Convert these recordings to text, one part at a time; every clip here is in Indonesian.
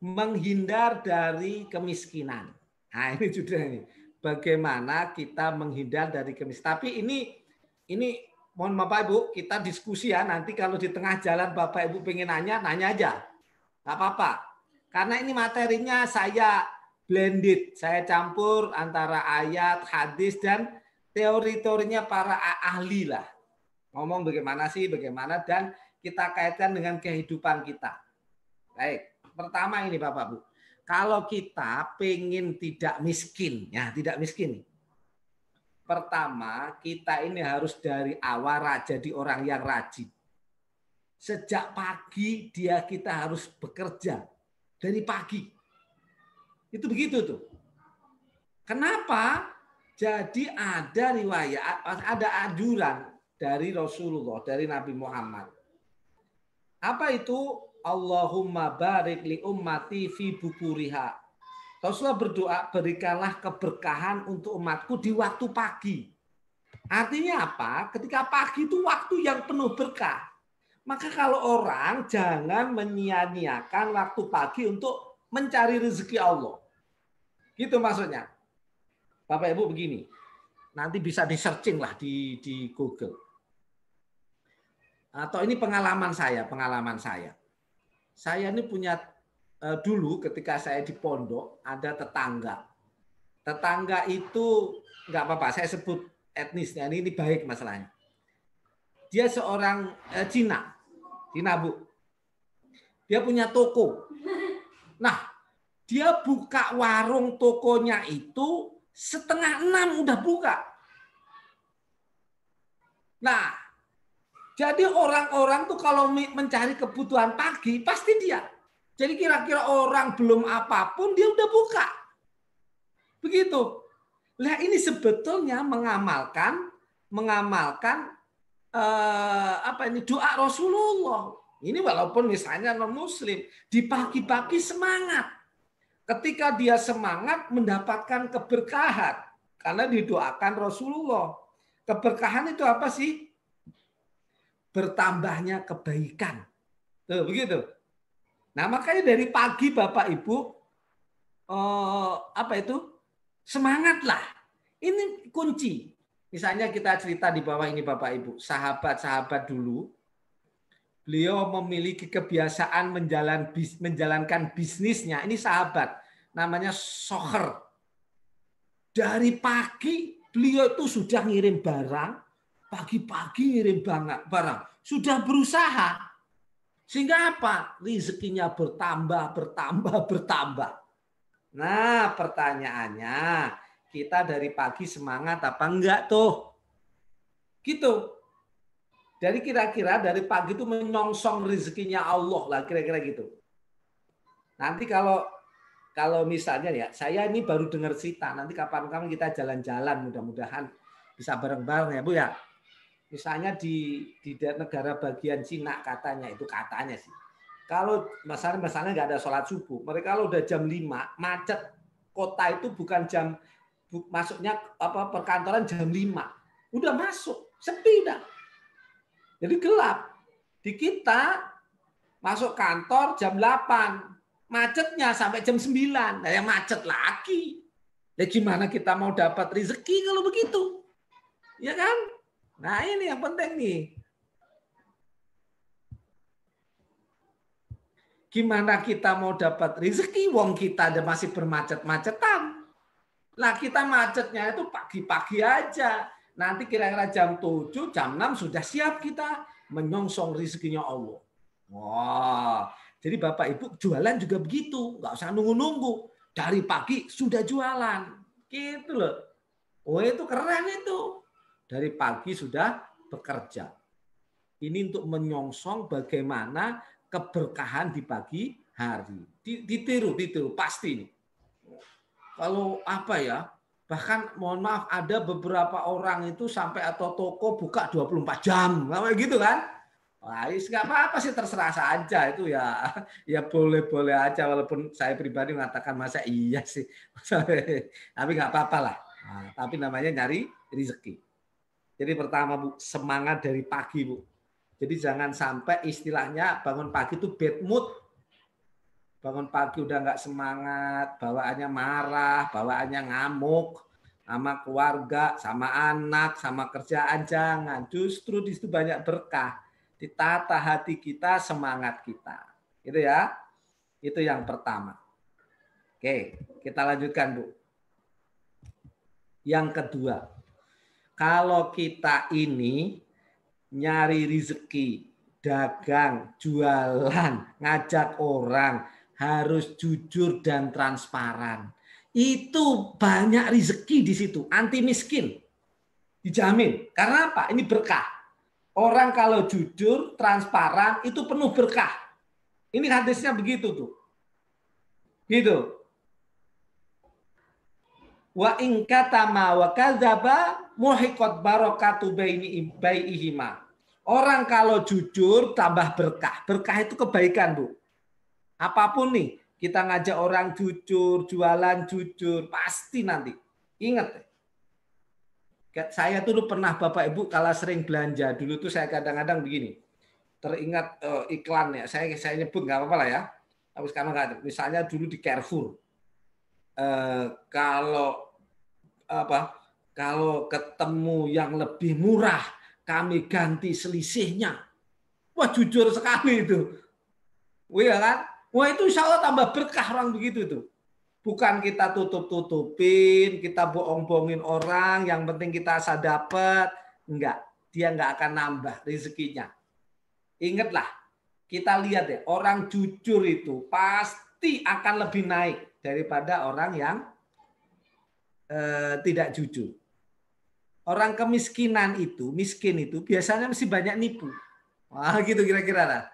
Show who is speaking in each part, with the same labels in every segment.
Speaker 1: menghindar dari kemiskinan. Nah, ini sudah ini. Bagaimana kita menghindar dari kemiskinan. Tapi ini mohon Bapak Ibu, kita diskusi ya. Nanti kalau di tengah jalan Bapak Ibu pengen nanya, nanya aja. Nggak apa-apa. Karena ini materinya saya blended. Saya campur antara ayat, hadis, dan teori-teorinya para ahli lah. Ngomong bagaimana sih, bagaimana, dan kita kaitkan dengan kehidupan kita. Baik, pertama ini Bapak Bu. Kalau kita pengen tidak miskin, ya tidak miskin. Pertama, kita ini harus dari awal jadi orang yang rajin. Sejak pagi kita harus bekerja. Dari pagi. Itu begitu tuh. Kenapa? Jadi ada riwayat, ada anjuran dari Rasulullah, dari Nabi Muhammad. Apa itu? Allahumma barik li ummati fi bukuriha. Rasulullah berdoa, berikanlah keberkahan untuk umatku di waktu pagi. Artinya apa? Ketika pagi itu waktu yang penuh berkah. Maka kalau orang jangan menyia-nyiakan waktu pagi untuk mencari rezeki Allah. Gitu maksudnya. Bapak Ibu begini. Nanti bisa di-searching lah di Google. Atau ini pengalaman saya. Saya ini punya dulu ketika saya di pondok ada tetangga. Tetangga itu nggak apa-apa, saya sebut etnisnya ini baik masalahnya. Dia seorang Cina Bu. Dia punya toko. Nah, dia buka warung tokonya itu 5:30 udah buka. Nah, jadi orang-orang tuh kalau mencari kebutuhan pagi pasti dia. Jadi kira-kira orang belum apapun dia udah buka. Begitu. Nah, ini sebetulnya mengamalkan doa Rasulullah. Ini walaupun misalnya non muslim, di pagi-pagi semangat. Ketika dia semangat mendapatkan keberkahan karena didoakan Rasulullah. Keberkahan itu apa sih? Bertambahnya kebaikan. Tuh, begitu. Nah, makanya dari pagi Bapak Ibu semangatlah. Ini kunci. Misalnya kita cerita di bawah ini Bapak Ibu, sahabat-sahabat dulu, beliau memiliki kebiasaan menjalankan bisnisnya. Ini sahabat, namanya Soher. Dari pagi beliau itu sudah ngirim barang, pagi-pagi ngirim barang, sudah berusaha. Sehingga apa? Rezekinya bertambah. Nah, pertanyaannya, kita dari pagi semangat apa enggak tuh? Gitu. Dari kira-kira dari pagi itu menyongsong rezekinya Allah lah, kira-kira gitu. Nanti kalau misalnya ya, saya ini baru dengar cerita, nanti kapan-kapan kita jalan-jalan, mudah-mudahan bisa bareng-bareng ya Bu ya. Misalnya di negara bagian Cina katanya sih. Kalau misalnya nggak ada sholat subuh, mereka kalau udah jam 5 macet kota itu bukan masuknya perkantoran jam 5. Udah masuk, sepi dah. Jadi gelap. Di kita masuk kantor jam 8. Macetnya sampai jam 9. Nah, yang macet lagi. Ya gimana kita mau dapat rezeki kalau begitu? Ya kan? Nah, ini yang penting nih. Gimana kita mau dapat rezeki wong kita ada masih bermacet-macetan. Nah, kita macetnya itu pagi-pagi aja. Nanti kira-kira jam 7, jam 6 sudah siap kita menyongsong rezekinya Allah. Wah, jadi Bapak Ibu jualan juga begitu, nggak usah nunggu-nunggu. Dari pagi sudah jualan, gitu loh. Oh, itu keren itu. Dari pagi sudah bekerja. Ini untuk menyongsong bagaimana keberkahan di pagi hari. Ditiru pasti ini. Kalau apa ya, bahkan mohon maaf ada beberapa orang itu sampai atau toko buka 24 jam, kayak gitu kan? Wah, nggak apa-apa sih, terserah saja itu ya, ya boleh-boleh aja walaupun saya pribadi mengatakan masa iya sih, tapi nggak apa-apa lah. Nah, tapi namanya nyari rezeki. Jadi pertama Bu, semangat dari pagi Bu. Jadi jangan sampai istilahnya bangun pagi itu bad mood. bangun pagi udah nggak semangat, bawaannya marah, bawaannya ngamuk, sama keluarga, sama anak, sama kerjaan, jangan. Justru di situ banyak berkah. Ditata hati kita, semangat kita. Gitu ya. Itu yang pertama. Oke, kita lanjutkan, Bu. Yang kedua, kalau kita ini nyari rezeki, dagang, jualan, ngajak orang, harus jujur dan transparan. Itu banyak rezeki di situ, anti miskin. Dijamin. Karena apa? Ini berkah. Orang kalau jujur, transparan, itu penuh berkah. Ini hadisnya begitu tuh. Gitu. Wa in katama wa kadzaba muhiqat barakatu baihima. Orang kalau jujur tambah berkah. Berkah itu kebaikan, Bu. Apapun nih, kita ngajak orang jujur, jualan jujur, pasti nanti. Ingat, saya tuh pernah Bapak Ibu kalau sering belanja dulu tuh saya kadang-kadang begini. Teringat iklan ya, saya nyebut nggak apa-apa lah ya. Tapi sekarang nggak ada. Misalnya dulu di Carrefour. Kalau ketemu yang lebih murah, kami ganti selisihnya. Wah, jujur sekali itu. Wah, ya kan? Wah, itu insya Allah tambah berkah orang begitu tuh. Bukan kita tutup-tutupin, kita bohong-bohongin orang, yang penting kita asal dapat. Enggak, dia enggak akan nambah rezekinya. Ingatlah, kita lihat ya, orang jujur itu pasti akan lebih naik daripada orang yang tidak jujur. Orang kemiskinan itu, miskin itu biasanya mesti banyak nipu. Wah, gitu kira-kira lah.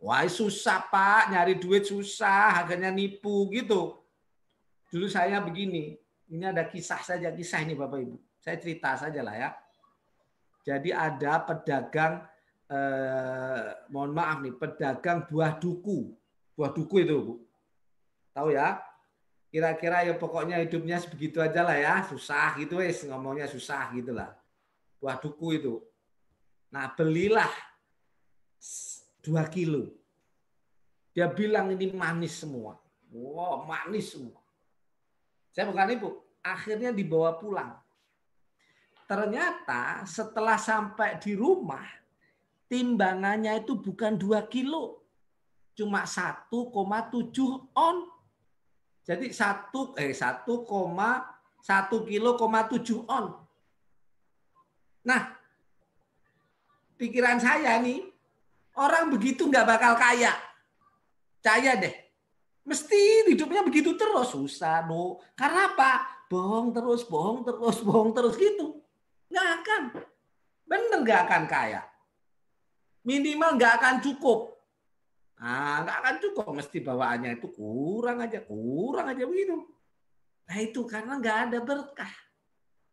Speaker 1: Wah, susah Pak, nyari duit susah, harganya nipu gitu. Dulu saya begini, ini ada kisah saja, kisah ini Bapak Ibu. Saya cerita saja lah ya. Jadi ada pedagang, mohon maaf nih, pedagang buah duku. Buah duku itu, Bu. Tahu ya? Kira-kira ya pokoknya hidupnya sebegitu aja lah ya, susah gitu wes, ngomongnya susah gitulah. Buah duku itu. Nah, belilah 2 kilo. Dia bilang ini manis semua. Wow, manis semua. Saya bukan ibu. Akhirnya dibawa pulang. Ternyata setelah sampai di rumah, timbangannya itu bukan 2 kilo. Cuma 1,7 on. Jadi 1,7 on. Nah, pikiran saya nih, orang begitu nggak bakal kaya. Percaya deh. Mesti hidupnya begitu terus. Susah, no. Karena apa? Bohong terus gitu. Nggak akan. Bener nggak akan kaya. Minimal nggak akan cukup. Nah, nggak akan cukup. Mesti bawaannya itu kurang aja begitu. Nah itu karena nggak ada berkah.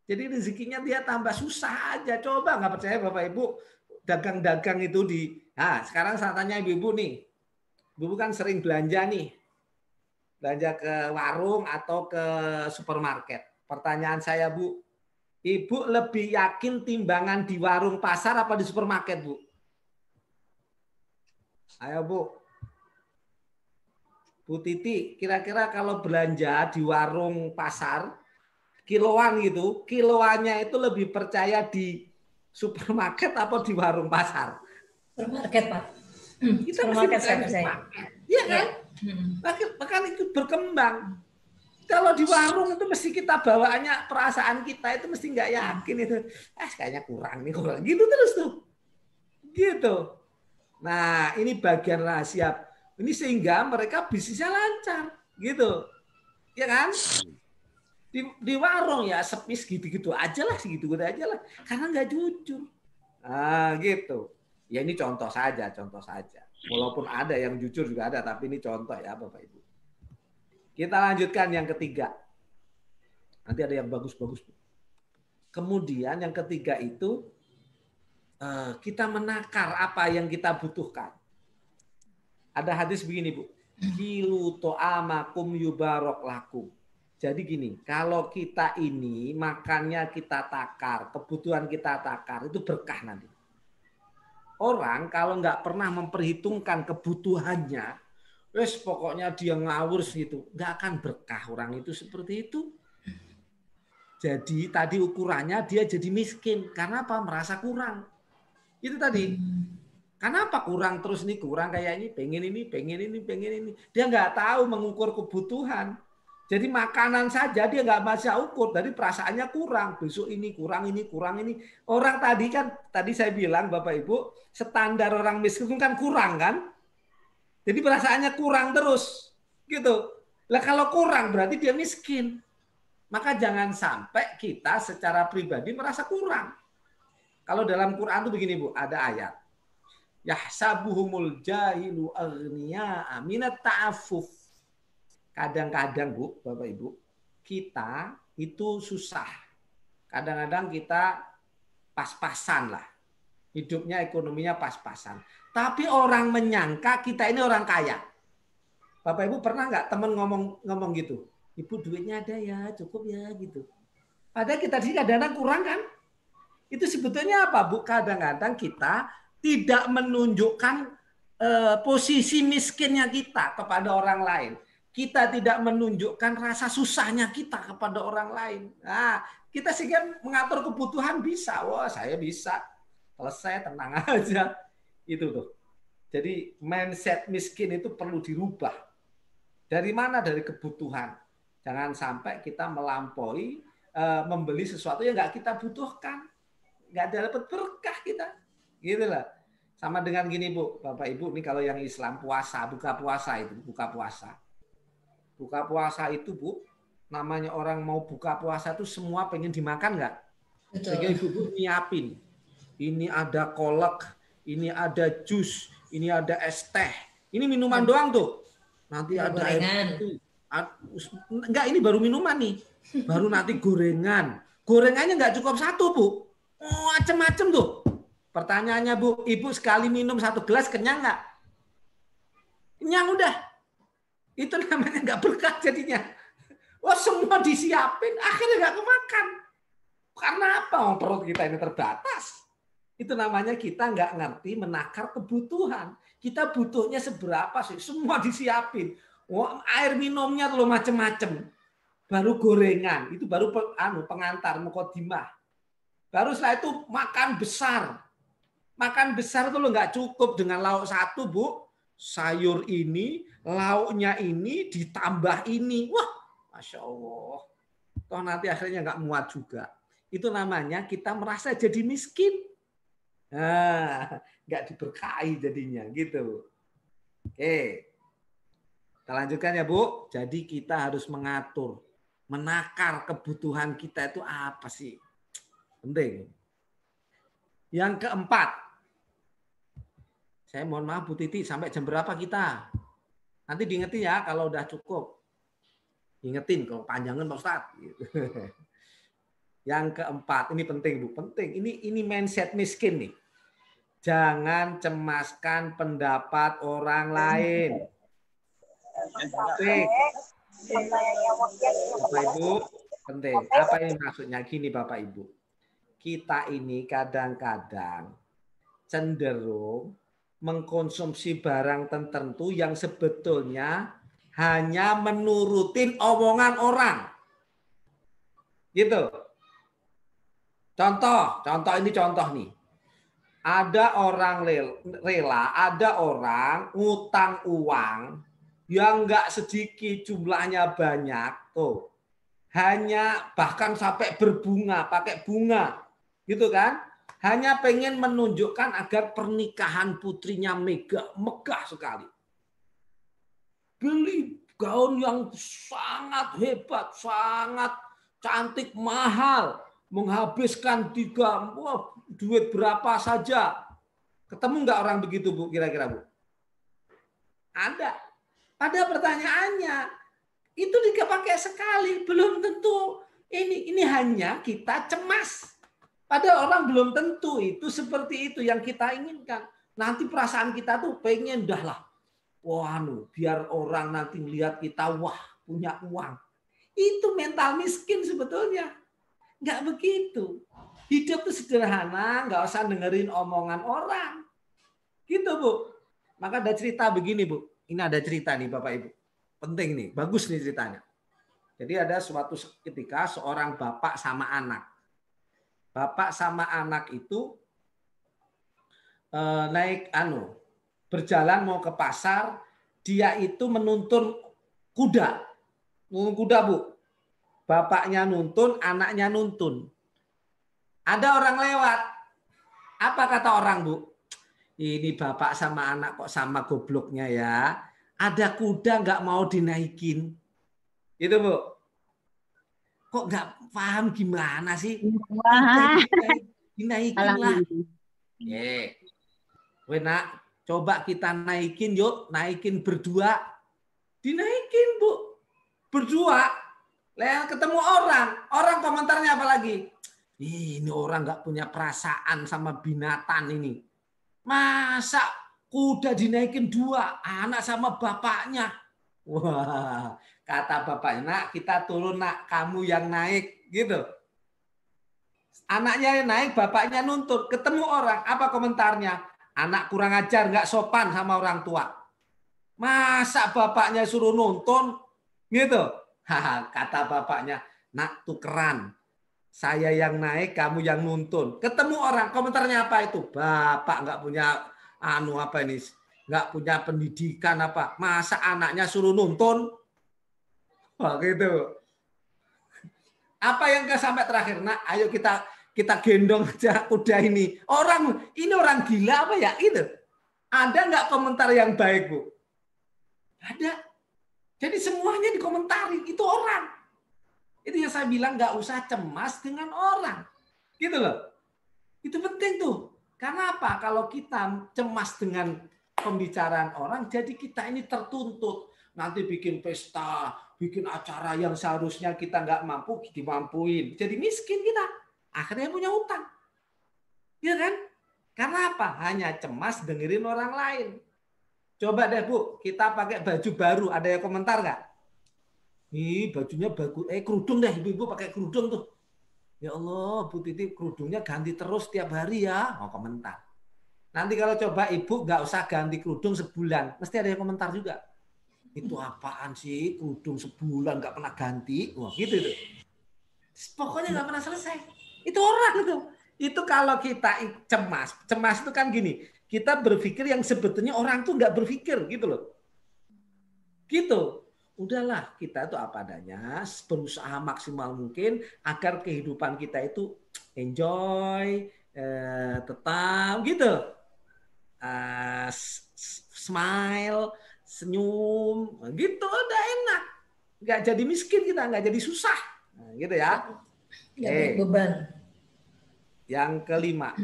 Speaker 1: Jadi rezekinya dia tambah susah aja. Coba nggak percaya Bapak Ibu, dagang-dagang itu di. Nah sekarang saya tanya ibu-ibu nih. Ibu kan sering belanja nih. Belanja ke warung atau ke supermarket. Pertanyaan saya Bu, Ibu lebih yakin timbangan di warung pasar apa di supermarket Bu? Ayo Bu. Bu Titi, kira-kira kalau belanja di warung pasar, kiloan gitu, kiloannya itu lebih percaya di supermarket atau di warung pasar?
Speaker 2: Supermarket Pak.
Speaker 1: Kita mesti percaya. Iya kan? Bahkan itu berkembang. Kalau di warung itu mesti kita bawaannya, perasaan kita itu mesti nggak yakin itu. Kayaknya kurang nih, kurang. Gitu terus tuh. Gitu. Nah, ini bagian rahasia. Ini sehingga mereka bisnisnya lancar. Gitu. Ya kan? Di warung ya sepi segitu-gitu aja lah, segitu-gitu aja lah. Karena nggak jujur. Nah, gitu. Ya ini contoh saja. Walaupun ada yang jujur juga ada, tapi ini contoh ya Bapak Ibu. Kita lanjutkan yang ketiga. Nanti ada yang bagus-bagus. Kemudian yang ketiga itu kita menakar apa yang kita butuhkan. Ada hadis begini Bu. Kilu to'amakum yubarok lakum. Jadi gini, kalau kita ini makannya kita takar, kebutuhan kita takar, itu berkah nanti. Orang kalau nggak pernah memperhitungkan kebutuhannya, Terus pokoknya dia ngawur gitu. Nggak akan berkah orang itu seperti itu. Jadi tadi ukurannya dia jadi miskin. Karena apa? Merasa kurang. Itu tadi. Kenapa kurang terus nih? Kurang kayak ini, pengen ini, pengen ini, pengen ini. Dia nggak tahu mengukur kebutuhan. Jadi makanan saja dia nggak bisa ukur. Dari perasaannya kurang. Besok ini, kurang ini, kurang ini. Orang tadi kan, tadi saya bilang Bapak Ibu, standar orang miskin kan kurang kan? Jadi perasaannya kurang terus. Gitu. Lah kalau kurang berarti dia miskin. Maka jangan sampai kita secara pribadi merasa kurang. Kalau dalam Quran itu begini Bu, ada ayat. Yahsabuhumul jahilu aghniya'a minat ta'affuf. Kadang-kadang Bu, Bapak Ibu, kita itu susah. Kadang-kadang kita pas-pasan lah. Hidupnya, ekonominya pas-pasan. Tapi orang menyangka kita ini orang kaya. Bapak Ibu pernah nggak teman ngomong gitu? Ibu duitnya ada ya, cukup ya gitu. Padahal kita di kadang-kadang kurang kan? Itu sebetulnya apa Bu? Kadang-kadang kita tidak menunjukkan posisi miskinnya kita kepada orang lain. Kita tidak menunjukkan rasa susahnya kita kepada orang lain. Nah, kita sehingga mengatur kebutuhan bisa. Wah, saya bisa. Selesai, tenang aja. Itu tuh. Jadi mindset miskin itu perlu dirubah. Dari mana? Dari kebutuhan. Jangan sampai kita melampaui membeli sesuatu yang nggak kita butuhkan. Nggak dapat berkah kita. Gitu lah. Sama dengan gini Bu, Bapak Ibu, ini kalau yang Islam puasa, buka puasa itu, buka puasa. Buka puasa itu Bu, namanya orang mau buka puasa itu semua pengen dimakan nggak? Sehingga ibu-ibu nyiapin. Ini ada kolak, ini ada jus, ini ada es teh. Ini minuman doang tuh. Nanti ada air putih. Enggak, ini baru minuman nih. Baru nanti gorengan. Gorengannya nggak cukup satu Bu. Oh, macem-macem tuh. Pertanyaannya Bu, Ibu sekali minum satu gelas kenyang nggak? Kenyang udah. Itu namanya nggak berkah jadinya. Wah, semua disiapin, akhirnya nggak kemakan. Karena apa? Perut kita ini terbatas. Itu namanya kita nggak ngerti menakar kebutuhan. Kita butuhnya seberapa sih? Semua disiapin. Wah, air minumnya tuh macem-macem. Baru gorengan, itu baru pengantar, mukodimah. Baru setelah itu makan besar. Makan besar itu lo nggak cukup dengan lauk satu, Bu. Sayur ini, lauknya ini, ditambah ini. Wah, Masya Allah. Toh nanti akhirnya nggak muat juga. Itu namanya kita merasa jadi miskin. Nah, nggak diberkahi jadinya, gitu. Oke. Kita lanjutkan ya, Bu. Jadi kita harus mengatur, menakar kebutuhan kita itu apa sih? Penting. Yang keempat, saya mohon maaf Bu Titi, sampai jam berapa kita? Nanti diingetin ya kalau udah cukup. Ingetin kalau panjangan Pak Ustadz. Yang keempat, ini penting Bu, penting. Ini mindset miskin nih. Jangan cemaskan pendapat orang lain. Penting. Bapak Ibu, penting. Apa ini maksudnya? Gini Bapak Ibu. Kita ini kadang-kadang cenderung mengkonsumsi barang tertentu yang sebetulnya hanya menurutin omongan orang. Gitu. Contoh nih. Ada orang rela, ada orang ngutang uang yang nggak sedikit jumlahnya banyak tuh. Hanya bahkan sampai berbunga, pakai bunga. Gitu kan? Hanya pengen menunjukkan agar pernikahan putrinya megah sekali. Beli gaun yang sangat hebat, sangat cantik, mahal. Menghabiskan duit berapa saja. Ketemu nggak orang begitu Bu, kira-kira Bu? Ada. Ada pertanyaannya. Itu dipakai sekali, belum tentu. Ini hanya kita cemas. Padahal orang belum tentu itu seperti itu yang kita inginkan. Nanti perasaan kita tuh pengen dah lah. Wah, biar orang nanti melihat kita, wah punya uang. Itu mental miskin sebetulnya. Nggak begitu. Hidup tuh sederhana, nggak usah dengerin omongan orang. Gitu Bu. Maka ada cerita begini Bu. Ini ada cerita nih Bapak Ibu. Penting nih, bagus nih ceritanya. Jadi ada suatu ketika seorang bapak sama anak. Bapak sama anak itu naik berjalan mau ke pasar, dia itu menuntun kuda. Menuntun kuda, Bu. Bapaknya nuntun, anaknya nuntun. Ada orang lewat. Apa kata orang, Bu? Ini bapak sama anak kok sama gobloknya ya. Ada kuda nggak mau dinaikin. Gitu, Bu. Kok nggak paham gimana sih? Kuda
Speaker 2: Wah,
Speaker 1: dinaikin lah.
Speaker 2: alhamdulillah.
Speaker 1: Nak, coba kita naikin yuk. Naikin berdua. Dinaikin, Bu. Berdua. Ketemu orang. Orang komentarnya apa lagi? Ini orang nggak punya perasaan sama binatang ini. Masa kuda dinaikin dua, anak sama bapaknya. Wah, kata bapaknya, nak kita turun nak, kamu yang naik. Gitu. Anaknya yang naik, bapaknya nuntut. Ketemu orang, apa komentarnya? Anak kurang ajar, nggak sopan sama orang tua. Masa bapaknya suruh nuntun? Gitu. Kata bapaknya, nak tukeran. Saya yang naik, kamu yang nuntun. Ketemu orang, komentarnya apa itu? Bapak nggak punya apa ini? Nggak punya pendidikan apa? Masa anaknya suruh nuntun? Wah, gitu. Apa yang sampai terakhir? Nak, ayo kita gendong aja kuda ini. Ini orang gila apa ya? Itu. Ada nggak komentar yang baik, Bu? Ada. Jadi semuanya dikomentari. Itu orang. Itu yang saya bilang nggak usah cemas dengan orang. Gitu loh. Itu penting tuh. Karena apa? Kalau kita cemas dengan pembicaraan orang, jadi kita ini tertuntut. Nanti bikin pesta, bikin acara yang seharusnya kita nggak mampu, dimampuin. Jadi miskin kita. Akhirnya punya utang. Iya kan? Karena apa? Hanya cemas dengerin orang lain. Coba deh Bu, kita pakai baju baru. Ada yang komentar nggak? Ih, bajunya bagus. Kerudung deh, ibu-ibu pakai kerudung tuh. Ya Allah, Bu Titi kerudungnya ganti terus tiap hari ya. Mau komentar. Nanti kalau coba ibu nggak usah ganti kerudung sebulan. Mesti ada yang komentar juga. Itu apaan sih kerudung sebulan nggak pernah ganti? Wah gitu itu. Pokoknya nggak pernah selesai. Itu orang itu. Itu kalau kita cemas. Cemas itu kan gini. Kita berpikir yang sebetulnya orang tuh nggak berpikir gitu loh. Gitu. Udahlah kita itu apa adanya, berusaha maksimal mungkin agar kehidupan kita itu enjoy, tetap gitu, smile, senyum, gitu udah enak, nggak jadi miskin kita, nggak jadi susah, nah, gitu ya.
Speaker 3: Nggak banyak beban.
Speaker 1: Yang kelima,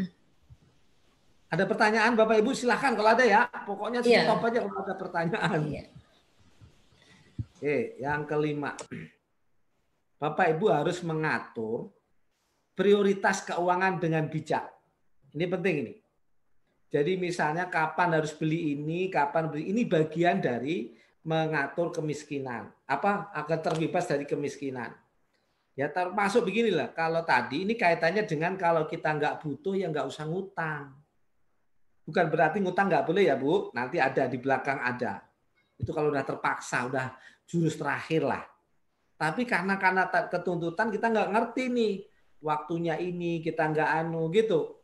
Speaker 1: ada pertanyaan Bapak Ibu silahkan kalau ada ya, pokoknya stop aja kalau ada pertanyaan.
Speaker 3: Iya.
Speaker 1: Oke, yang kelima, Bapak Ibu harus mengatur prioritas keuangan dengan bijak. Ini penting ini. Jadi misalnya kapan harus beli ini, kapan beli ini bagian dari mengatur kemiskinan. Apa agar terbebas dari kemiskinan. Ya termasuk beginilah. Kalau tadi ini kaitannya dengan kalau kita nggak butuh ya nggak usah ngutang. Bukan berarti ngutang nggak boleh ya Bu. Nanti ada di belakang ada. Itu kalau udah terpaksa, udah jurus terakhir lah. Tapi karena ketuntutan kita nggak ngerti nih waktunya ini kita nggak gitu.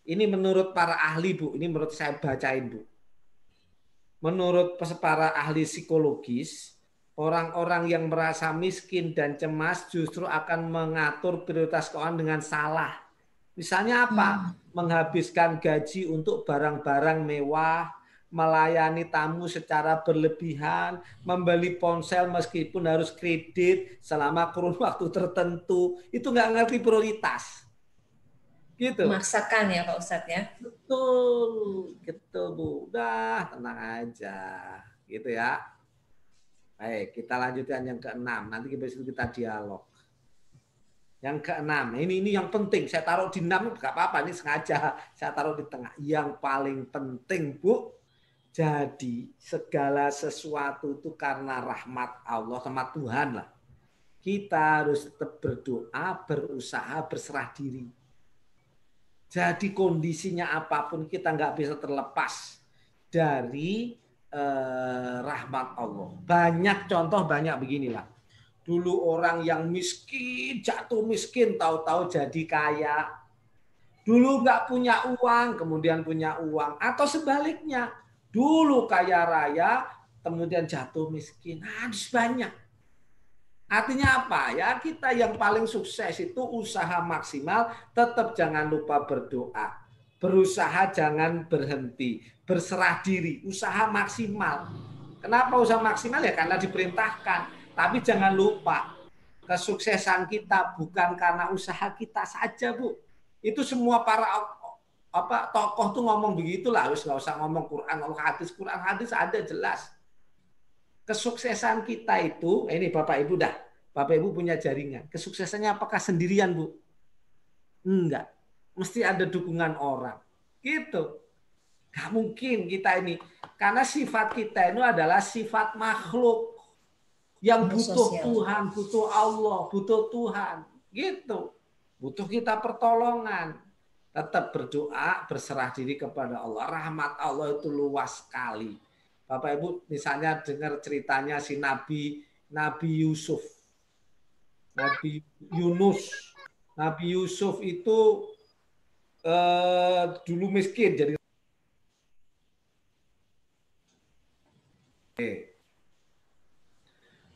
Speaker 1: Ini menurut para ahli Bu, ini menurut saya bacain Bu. Menurut para ahli psikologis, orang-orang yang merasa miskin dan cemas justru akan mengatur prioritas keuangan dengan salah. Misalnya apa? Menghabiskan gaji untuk barang-barang mewah, melayani tamu secara berlebihan, membeli ponsel meskipun harus kredit selama kurun waktu tertentu. Itu nggak ngerti prioritas. Gitu.
Speaker 3: Memaksakan ya Pak Ustadz ya.
Speaker 1: Betul, gitu Bu. Udah tenang aja, gitu ya. Baik, kita lanjutkan yang keenam. Nanti kita dialog. Yang keenam, ini yang penting. Saya taruh di 6, nggak apa-apa. Ini sengaja saya taruh di tengah. Yang paling penting Bu, jadi segala sesuatu itu karena rahmat Allah sama Tuhan lah. Kita harus tetap berdoa, berusaha, berserah diri. Jadi kondisinya apapun kita nggak bisa terlepas dari rahmat Allah. Banyak contoh, banyak beginilah. Dulu orang yang miskin, jatuh miskin, tahu-tahu jadi kaya. Dulu nggak punya uang, kemudian punya uang. Atau sebaliknya, dulu kaya raya, kemudian jatuh miskin. Harus banyak. Artinya apa? Ya kita yang paling sukses itu usaha maksimal, tetap jangan lupa berdoa. Berusaha jangan berhenti. Berserah diri, usaha maksimal. Kenapa usaha maksimal? Ya karena diperintahkan. Tapi jangan lupa, kesuksesan kita bukan karena usaha kita saja, Bu. Itu semua para tokoh tuh ngomong begitulah, harus nggak usah ngomong Quran hadis ada jelas. Kesuksesan kita itu, ini Bapak Ibu dah, Bapak Ibu punya jaringan. Kesuksesannya apakah sendirian, Bu? Enggak. Mesti ada dukungan orang. Gitu. Gak mungkin kita ini. Karena sifat kita itu adalah sifat makhluk. Yang butuh Tuhan, butuh Allah, butuh Tuhan. Gitu. Butuh kita pertolongan. Tetap berdoa, berserah diri kepada Allah. Rahmat Allah itu luas sekali. Bapak Ibu misalnya dengar ceritanya si Nabi Yusuf. Nabi Yunus. Nabi Yusuf itu dulu miskin. Jadi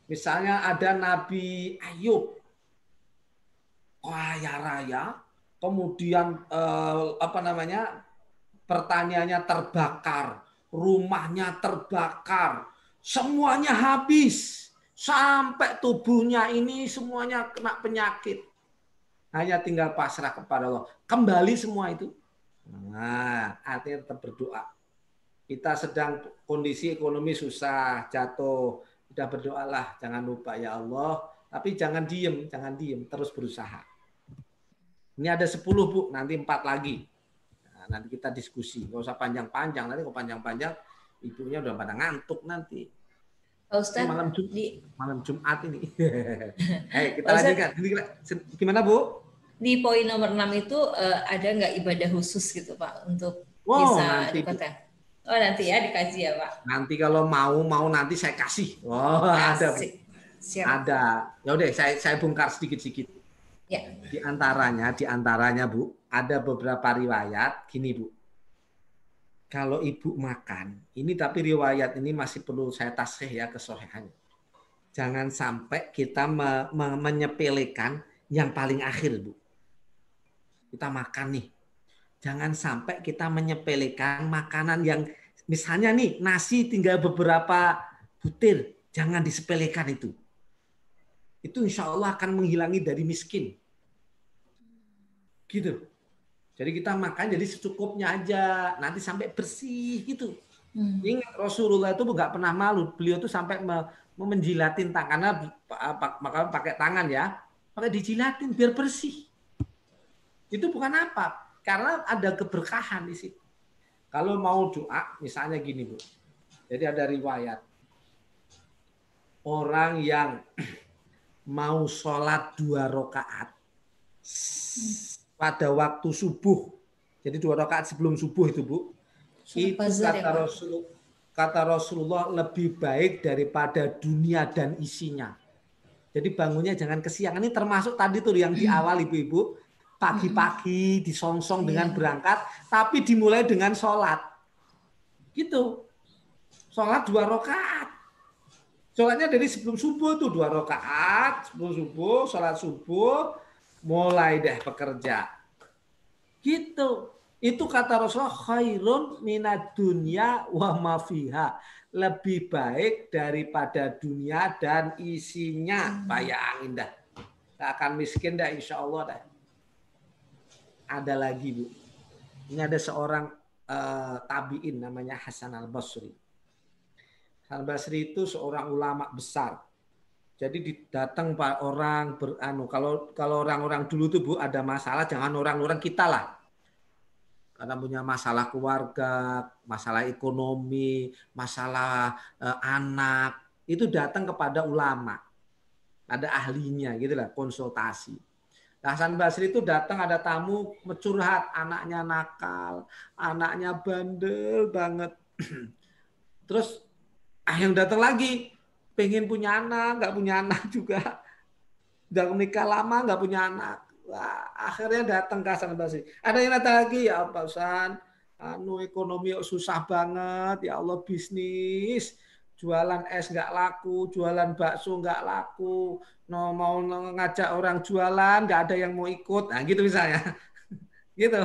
Speaker 1: misalnya ada Nabi Ayub. Kaya raya. Kemudian pertaniannya terbakar. Rumahnya terbakar, semuanya habis, sampai tubuhnya ini semuanya kena penyakit. Hanya tinggal pasrah kepada Allah. Kembali semua itu. Nah, artinya tetap berdoa. Kita sedang kondisi ekonomi susah, jatuh. Sudah berdoalah, jangan lupa ya Allah. Tapi jangan diem, terus berusaha. Ini ada 10, Bu, nanti 4 lagi. Nanti kita diskusi, nggak usah panjang-panjang. Nanti kalau panjang-panjang, ibunya udah pada ngantuk nanti.
Speaker 3: Ustaz,
Speaker 1: malam Jumat ini. Kita lanjutkan. Gimana, Bu?
Speaker 3: Di poin nomor 6 itu ada nggak ibadah khusus gitu, Pak, untuk bisa dikatakan? Oh, nanti ya dikaji ya, Pak.
Speaker 1: Nanti kalau mau nanti saya kasih. Ada, Bu.
Speaker 3: Siap.
Speaker 1: Ada. Ya udah, saya bongkar sedikit-sedikit.
Speaker 3: Ya.
Speaker 1: Di antaranya, Bu, ada beberapa riwayat gini, Bu. Kalau ibu makan, ini tapi riwayat ini masih perlu saya tasih ya kesohihannya. Jangan sampai kita menyepelekan yang paling akhir, Bu. Kita makan nih. Jangan sampai kita menyepelekan makanan yang misalnya nih nasi tinggal beberapa butir, jangan disepelekan itu. Itu insya Allah akan menghilangi dari miskin. Gitu. Jadi kita makan jadi secukupnya aja, nanti sampai bersih gitu. Ingat Rasulullah itu nggak pernah malu, beliau tuh sampai menjilatin tangannya, maka pakai tangan ya, pakai dijilatin biar bersih. Itu bukan apa, karena ada keberkahan di situ. Kalau mau doa, misalnya gini, Bu. Jadi ada riwayat orang yang mau sholat 2 rakaat pada waktu subuh, jadi 2 rakaat sebelum subuh itu, Bu, itu kata Rasulullah lebih baik daripada dunia dan isinya. Jadi bangunnya jangan kesiangan. Ini termasuk tadi tuh yang di awal, Ibu-ibu, pagi-pagi disongsong dengan berangkat, tapi dimulai dengan sholat. Gitu. Sholat 2 rakaat. Sholatnya dari sebelum subuh tuh 2 rakaat, sebelum subuh, sholat subuh, mulai deh bekerja. Gitu. Itu kata Rasulullah, khairun minad dunya wa ma fiha. Lebih baik daripada dunia dan isinya. Bayangin dah. Gak akan miskin dah insya Allah dah. Ada lagi, Bu. Ini ada seorang tabi'in namanya Hasan al-Basri. Hasan al-Basri itu seorang ulama besar. Jadi datang Pak orang kalau orang-orang dulu tuh, Bu, ada masalah jangan orang-orang kita lah. Karena punya masalah keluarga, masalah ekonomi, masalah anak, itu datang kepada ulama. Ada ahlinya gitu lah, konsultasi. Hasan Basri itu datang ada tamu curhat, anaknya nakal, anaknya bandel banget. Terus Yang datang lagi, pengen punya anak, nggak punya anak juga. Udah menikah lama, nggak punya anak. Wah, akhirnya datang ke Hasan Basri. Ada yang datang lagi, ya Pak Hasan, ekonomi susah banget, ya Allah bisnis. Jualan es nggak laku, jualan bakso nggak laku, mau ngajak orang jualan, nggak ada yang mau ikut. Nah gitu misalnya. Gitu.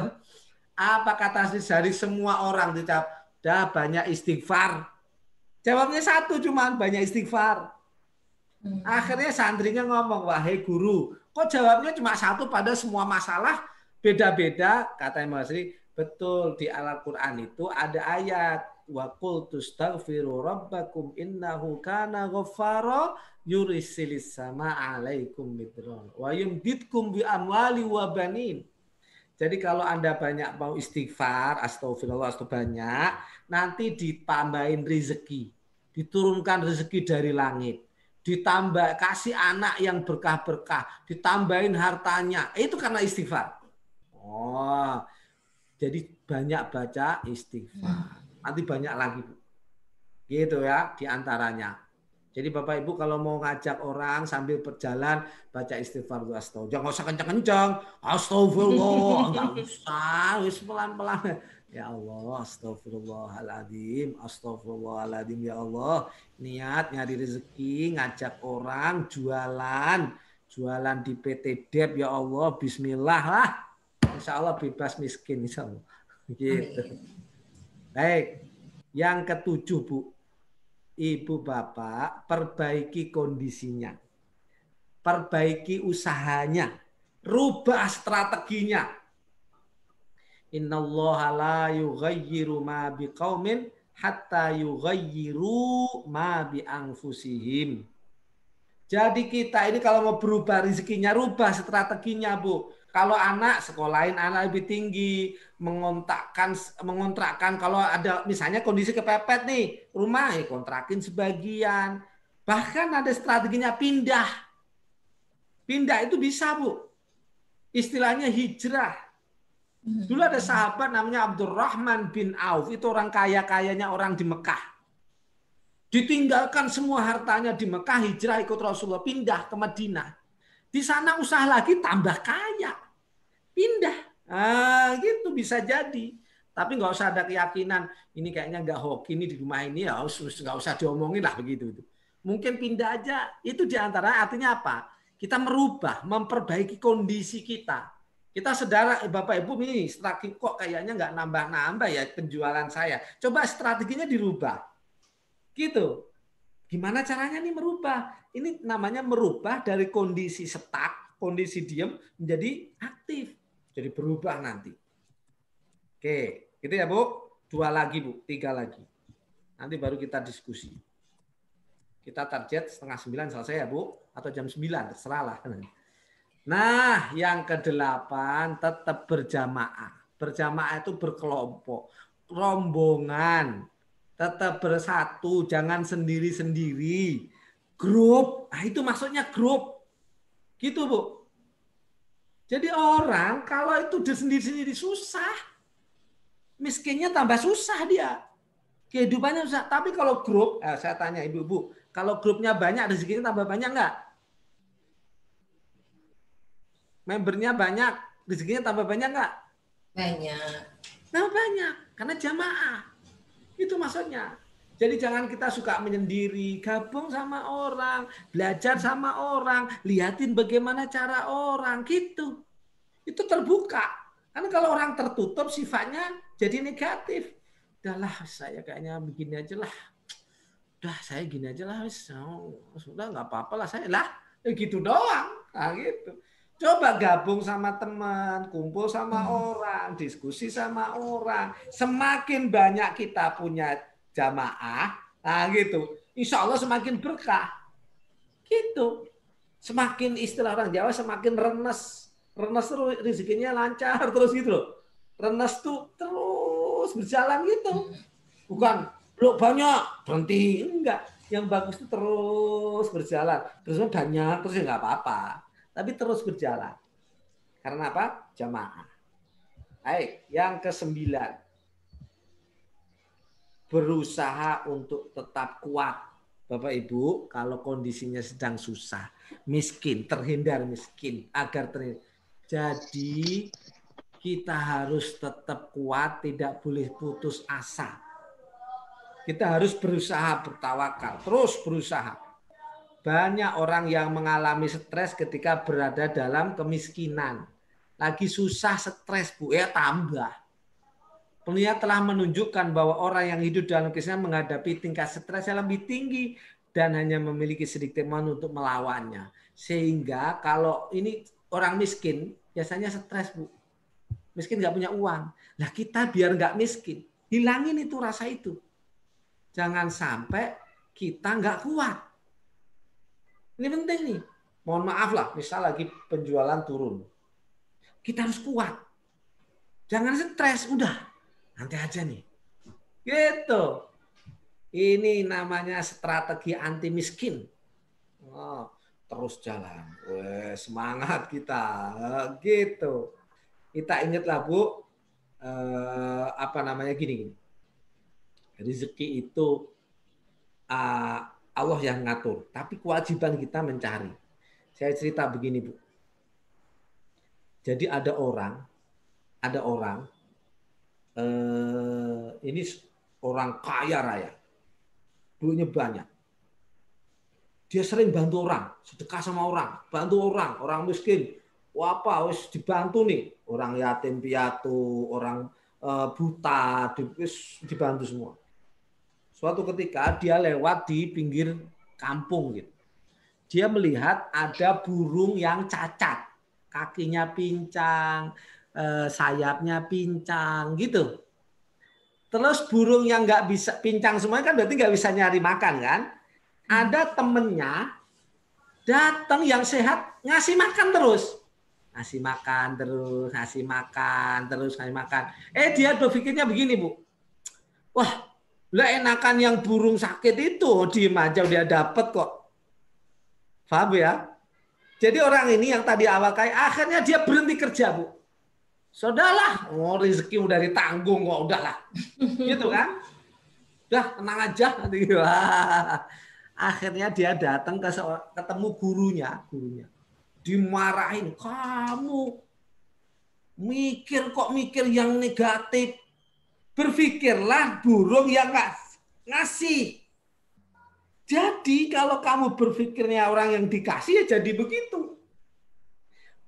Speaker 1: Apa kata dari semua orang dicap, dah banyak istighfar. Jawabnya satu cuman banyak istighfar. Akhirnya santrinya ngomong, wahai guru, kok jawabnya cuma satu pada semua masalah beda-beda? Kata Imam Basri, betul di Al-Quran itu ada ayat wa qul tastaghfiru rabbakum innahu kana ghaffara yursilis sama alaikum midron wa yumditkum bi amwali wa banin. Jadi kalau Anda banyak mau istighfar, astagfirullah, banyak, nanti ditambahin rezeki. Diturunkan rezeki dari langit. Ditambah, kasih anak yang berkah-berkah. Ditambahin hartanya. Itu karena istighfar. Oh, jadi banyak baca istighfar. Nanti banyak lagi. Gitu ya, diantaranya. Jadi Bapak Ibu kalau mau ngajak orang sambil berjalan baca istighfar itu astagfirullah. Jangan usah kencang-kencang. Astagfirullah. Enggak usah. Wis pelan-pelan. Ya Allah, astagfirullahaladzim. Astagfirullahaladzim ya Allah. Niat nyari rezeki, ngajak orang jualan. Jualan di PT Dep ya Allah. Bismillah lah. Insya Allah bebas miskin. Insya Allah. Gitu. Baik. Yang ketujuh Bu. Ibu bapak perbaiki kondisinya, perbaiki usahanya, rubah strateginya. Innallaha la yughayyiru ma biqaumin hatta yughayyiru ma bi anfusihim. Jadi kita ini kalau mau berubah rezekinya, rubah strateginya, Bu. Kalau anak sekolahin anak lebih tinggi, mengontrakkan kalau ada misalnya kondisi kepepet nih, rumah ya kontrakin sebagian. Bahkan ada strateginya pindah. Pindah itu bisa, Bu. Istilahnya hijrah. Dulu ada sahabat namanya Abdurrahman bin Auf, itu orang kaya-kayanya orang di Mekah. Ditinggalkan semua hartanya di Mekah, hijrah ikut Rasulullah, pindah ke Madinah. Di sana usaha lagi tambah kaya. Pindah. Gitu bisa jadi. Tapi nggak usah ada keyakinan, ini kayaknya nggak hoki ini di rumah ini, ya nggak usah diomongin lah begitu. Mungkin pindah aja, itu diantara artinya apa? Kita merubah, memperbaiki kondisi kita. Kita saudara, Bapak Ibu nih, strategi kok kayaknya nggak nambah-nambah ya penjualan saya. Coba strateginya dirubah. Gitu. Gimana caranya nih merubah? Ini namanya merubah dari kondisi stuck, kondisi diam menjadi aktif. Jadi berubah nanti. Oke, gitu ya Bu. 2 lagi Bu, 3 lagi. Nanti baru kita diskusi. Kita target 8:30 selesai ya Bu, atau jam 9, terserah lah. Nah, yang ke-8 tetap berjamaah. Berjamaah itu berkelompok, rombongan. Tetap bersatu, jangan sendiri-sendiri. Grup, nah itu maksudnya grup. Gitu Bu. Jadi orang kalau itu sendiri-sendiri susah. Miskinnya tambah susah dia. Kehidupannya susah. Tapi kalau grup, saya tanya ibu-ibu, kalau grupnya banyak, rezekinya tambah banyak nggak? Membernya banyak, rezekinya tambah banyak nggak?
Speaker 3: Banyak.
Speaker 1: Tambah banyak, karena jamaah. Itu maksudnya. Jadi jangan kita suka menyendiri, gabung sama orang, belajar sama orang, liatin bagaimana cara orang, gitu. Itu terbuka. Karena kalau orang tertutup sifatnya jadi negatif. Udahlah, saya kayaknya begini aja lah. Udah, saya gini aja lah. Sudah nggak apa-apa lah saya lah. Gitu doang. Nah, gitu. Coba gabung sama teman, kumpul sama orang, diskusi sama orang. Semakin banyak kita punya jamaah, nah gitu. Insya Allah semakin berkah. Gitu. Semakin istilah orang Jawa semakin renes. Renes terus rezekinya lancar terus gitu loh. Renes tuh terus berjalan gitu. Bukan lo banyak berhenti, enggak. Yang bagus itu terus berjalan. Terus banyak terus ya nggak apa-apa. Tapi terus berjalan. Karena apa? Jamaah. Baik, yang ke-9. berusaha untuk tetap kuat. Bapak Ibu, kalau kondisinya sedang susah, miskin, terhindar miskin, agar terhindar. Jadi kita harus tetap kuat, tidak boleh putus asa. Kita harus berusaha bertawakal, terus berusaha. Banyak orang yang mengalami stres ketika berada dalam kemiskinan. Lagi susah stres, Bu, ya tambah. Penelitian telah menunjukkan bahwa orang yang hidup dalam kemiskinan menghadapi tingkat stres yang lebih tinggi dan hanya memiliki sedikit kemampuan untuk melawannya. Sehingga kalau ini orang miskin, biasanya stres, Bu. Miskin nggak punya uang. Nah kita biar nggak miskin, hilangin itu rasa itu. Jangan sampai kita nggak kuat. Ini penting nih. Mohon maaf lah, misal lagi penjualan turun. Kita harus kuat. Jangan stres, udah. Nanti aja nih. Gitu. Ini namanya strategi anti miskin. Oh, terus jalan. Weh, semangat kita. Gitu. Kita ingatlah Bu, apa namanya gini. Rezeki itu Allah yang ngatur, tapi kewajiban kita mencari. Saya cerita begini Bu. Jadi ada orang ini orang kaya raya, duitnya banyak. Dia sering bantu orang, sedekah sama orang, bantu orang miskin. Wah apa, harus dibantu nih, orang yatim piatu, orang buta, dibantu semua. Suatu ketika dia lewat di pinggir kampung gitu. Dia melihat ada burung yang cacat, kakinya pincang, sayapnya pincang gitu. Terus burung yang nggak bisa pincang semuanya kan berarti nggak bisa nyari makan kan? Ada temennya datang yang sehat ngasih makan terus, ngasih makan terus, ngasih makan terus, ngasih makan. Dia berpikirnya begini Bu, wah, lah enakan yang burung sakit itu diem aja dia dapat kok, paham ya? Jadi orang ini yang tadi awal kaya akhirnya dia berhenti kerja Bu. Sudahlah, rezeki udah ditanggung kok, udahlah. Gitu kan? Udah, tenang aja nanti. Akhirnya dia datang ketemu gurunya. Dimarahin, kamu mikir yang negatif. Berpikirlah burung yang ngasih. Jadi kalau kamu berpikirnya orang yang dikasih ya jadi begitu.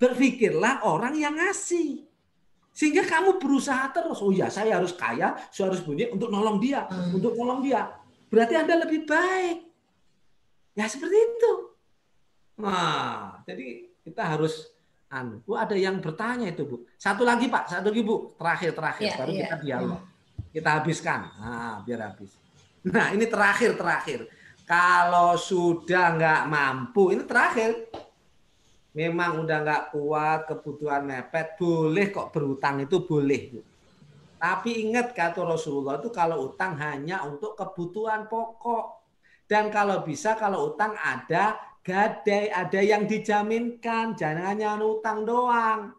Speaker 1: Berpikirlah orang yang ngasih. Sehingga kamu berusaha terus. Oh ya, saya harus kaya, saya harus punya untuk nolong dia, untuk nolong dia. Berarti Anda lebih baik. Ya seperti itu. Nah, jadi kita harus Bu, ada yang bertanya itu, Bu. Satu lagi, Pak. Satu lagi, Bu. Terakhir. Ya, baru kita dialog. Kita habiskan. Nah, biar habis. Nah, ini terakhir. Kalau sudah nggak mampu, ini terakhir. Memang udah nggak kuat, kebutuhan mepet, boleh kok berutang itu boleh. Tapi ingat kata Rasulullah itu kalau utang hanya untuk kebutuhan pokok. Dan kalau bisa kalau utang ada gadai, ada yang dijaminkan, jangan hanya utang doang.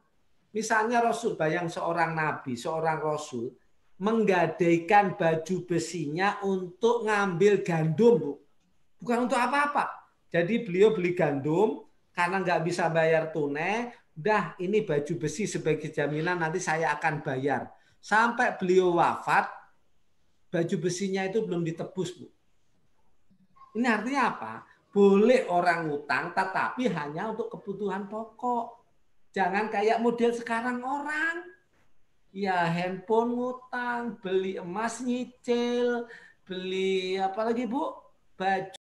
Speaker 1: Misalnya Rasul, bayang seorang nabi, seorang Rasul, menggadaikan baju besinya untuk ngambil gandum, Bu. Bukan untuk apa-apa. Jadi beliau beli gandum, karena nggak bisa bayar tunai, udah ini baju besi sebagai jaminan nanti saya akan bayar. Sampai beliau wafat, baju besinya itu belum ditebus, Bu. Ini artinya apa? Boleh orang utang, tetapi hanya untuk kebutuhan pokok. Jangan kayak model sekarang orang. Ya handphone ngutang, beli emas nyicil, beli apa lagi Bu? Baju